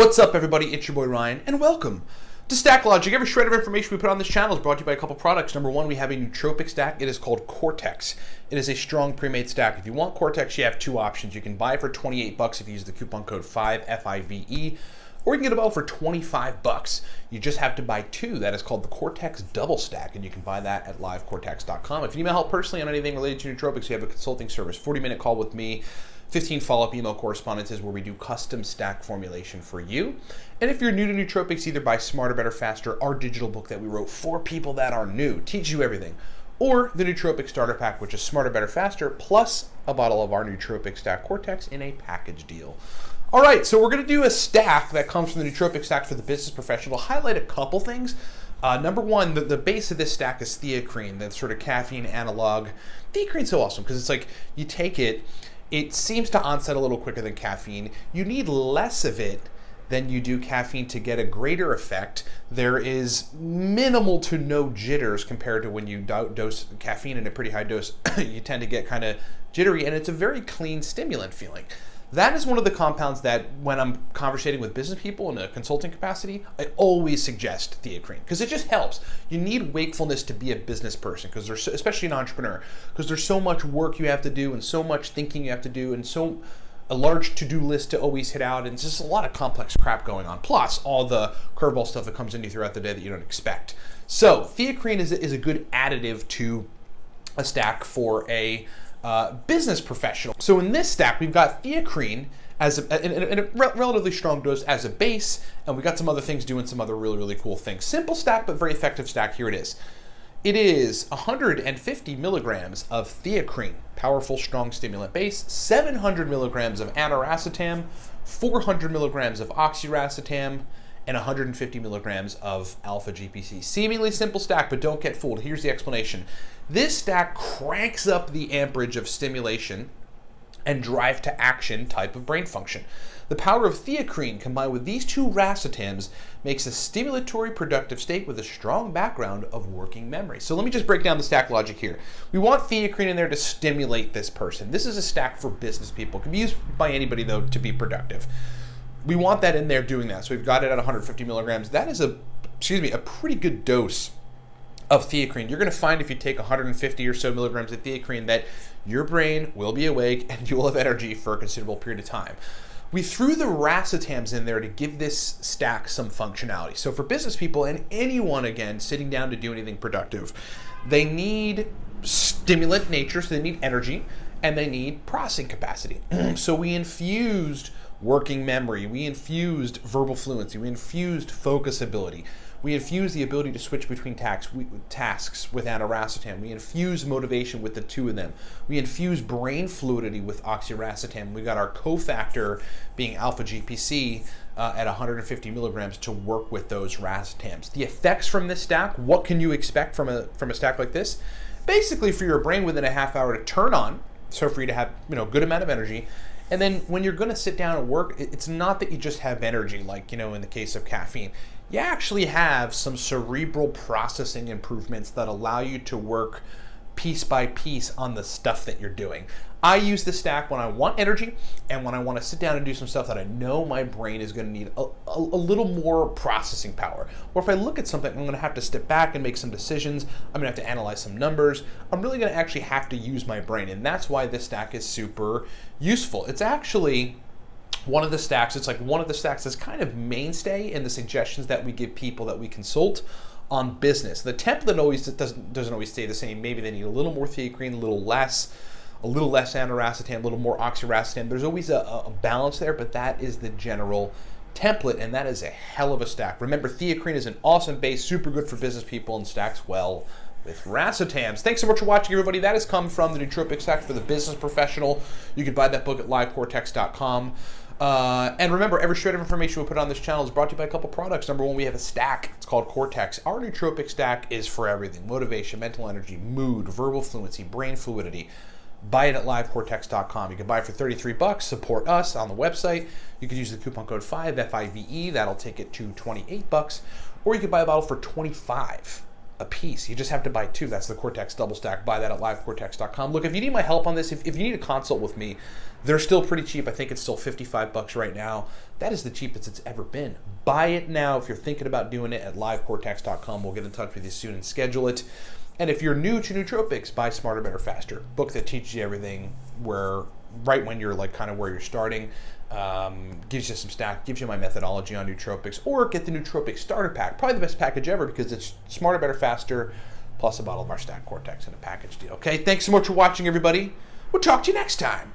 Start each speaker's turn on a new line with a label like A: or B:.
A: What's up, everybody? It's your boy Ryan, and welcome to Stack Logic. Every shred of information we put on this channel is brought to you by a couple products. Number one, we have a nootropic stack. It is called Cortex. It is a strong pre-made stack. If you want Cortex, you have two options. You can buy it for 28 bucks if you use the coupon code 5FIVE, or you can get a bottle for 25 bucks. You just have to buy two. That is called the Cortex Double Stack, and you can buy that at livecortex.com. If you need my help personally on anything related to nootropics, we have a consulting service, 40-minute call with me, 15 follow-up email correspondences where we do custom stack formulation for you. And if you're new to nootropics, either buy Smarter, Better, Faster, our digital book that we wrote for people that are new, teaches you everything, or the Nootropic Starter Pack, which is Smarter, Better, Faster, plus a bottle of our nootropic stack Cortex in a package deal. All right, so we're going to do a stack that comes from the nootropic stack for the business professional. We'll highlight a couple things. Number one, the base of this stack is theacrine, that sort of caffeine analog. Theacrine's so awesome because it's like you take it, it seems to onset a little quicker than caffeine. You need less of it than you do caffeine to get a greater effect. There is minimal to no jitters compared to when you dose caffeine in a pretty high dose. You tend to get kind of jittery, and it's a very clean stimulant feeling. That is one of the compounds that when I'm conversating with business people in a consulting capacity, I always suggest theacrine because it just helps. You need wakefulness to be a business person, because there's, especially an entrepreneur, because there's so much work you have to do and so much thinking you have to do and so a large to-do list to always hit out, and it's just a lot of complex crap going on. Plus all the curveball stuff that comes into you throughout the day that you don't expect. So theacrine is a good additive to a stack for a business professional. So in this stack, we've got theacrine as in a relatively strong dose as a base, and we got some other things doing some other really, really cool things. Simple stack, but very effective stack. Here it is. It is 150 milligrams of theacrine, powerful, strong stimulant base, 700 milligrams of aniracetam, 400 milligrams of oxiracetam, and 150 milligrams of alpha GPC. Seemingly simple stack, but don't get fooled. Here's the explanation. This stack cranks up the amperage of stimulation and drive to action type of brain function. The power of theacrine combined with these two racetams makes a stimulatory productive state with a strong background of working memory. So let me just break down the stack logic here. We want theacrine in there to stimulate this person. This is a stack for business people. It can be used by anybody though to be productive. We want that in there doing that. So we've got it at 150 milligrams. That is a pretty good dose of theacrine. You're going to find if you take 150 or so milligrams of theacrine that your brain will be awake and you will have energy for a considerable period of time. We threw the racetams in there to give this stack some functionality. So for business people and anyone, again, sitting down to do anything productive, they need stimulant nature, so they need energy, and they need processing capacity. So we infused working memory, we infused verbal fluency, we infused focus ability, we infused the ability to switch between tasks with aniracetam, we infused motivation with the two of them, we infused brain fluidity with oxiracetam. We got our cofactor being alpha GPC at 150 milligrams to work with those racetams. The effects from this stack, what can you expect from a stack like this? Basically for your brain within a half hour to turn on, so for you to have good amount of energy. And then when you're going to sit down and work, it's not that you just have energy like, in the case of caffeine. You actually have some cerebral processing improvements that allow you to work piece by piece on the stuff that you're doing. I use this stack when I want energy and when I want to sit down and do some stuff that I know my brain is going to need a little more processing power. Or if I look at something, I'm going to have to step back and make some decisions. I'm going to have to analyze some numbers. I'm really going to actually have to use my brain, and that's why this stack is super useful. It's actually one of the stacks, that's kind of mainstay in the suggestions that we give people that we consult on business. The template doesn't always stay the same. Maybe they need a little more theacrine, a little less aniracetam, a little more oxiracetam. There's always a balance there, but that is the general template, and that is a hell of a stack. Remember, theacrine is an awesome base, super good for business people, and stacks well with racetams. Thanks so much for watching, everybody. That has come from the Nootropics stack for the business professional. You can buy that book at livecortex.com. And remember, every shred of information we put on this channel is brought to you by a couple products. Number one, we have a stack. It's called Cortex. Our nootropic stack is for everything: motivation, mental energy, mood, verbal fluency, brain fluidity. Buy it at livecortex.com. You can buy it for 33 bucks. Support us on the website. You can use the coupon code 5FIVE. That'll take it to 28 bucks. Or you can buy a bottle for 25 a piece. You just have to buy 2. That's the Cortex double stack. Buy that at livecortex.com. Look, if you need my help on this, if you need a consult with me, they're still pretty cheap. I think it's still $55 right now. That is the cheapest it's ever been. Buy it now if you're thinking about doing it at livecortex.com. We'll get in touch with you soon and schedule it. And if you're new to nootropics, buy Smarter, Better, Faster. Book that teaches you everything right when you're like kind of where you're starting. Gives you some stack, gives you my methodology on nootropics, or get the Nootropics starter pack. Probably the best package ever because it's Smarter, Better, Faster, plus a bottle of our Stack Cortex in a package deal. Okay, thanks so much for watching, everybody. We'll talk to you next time.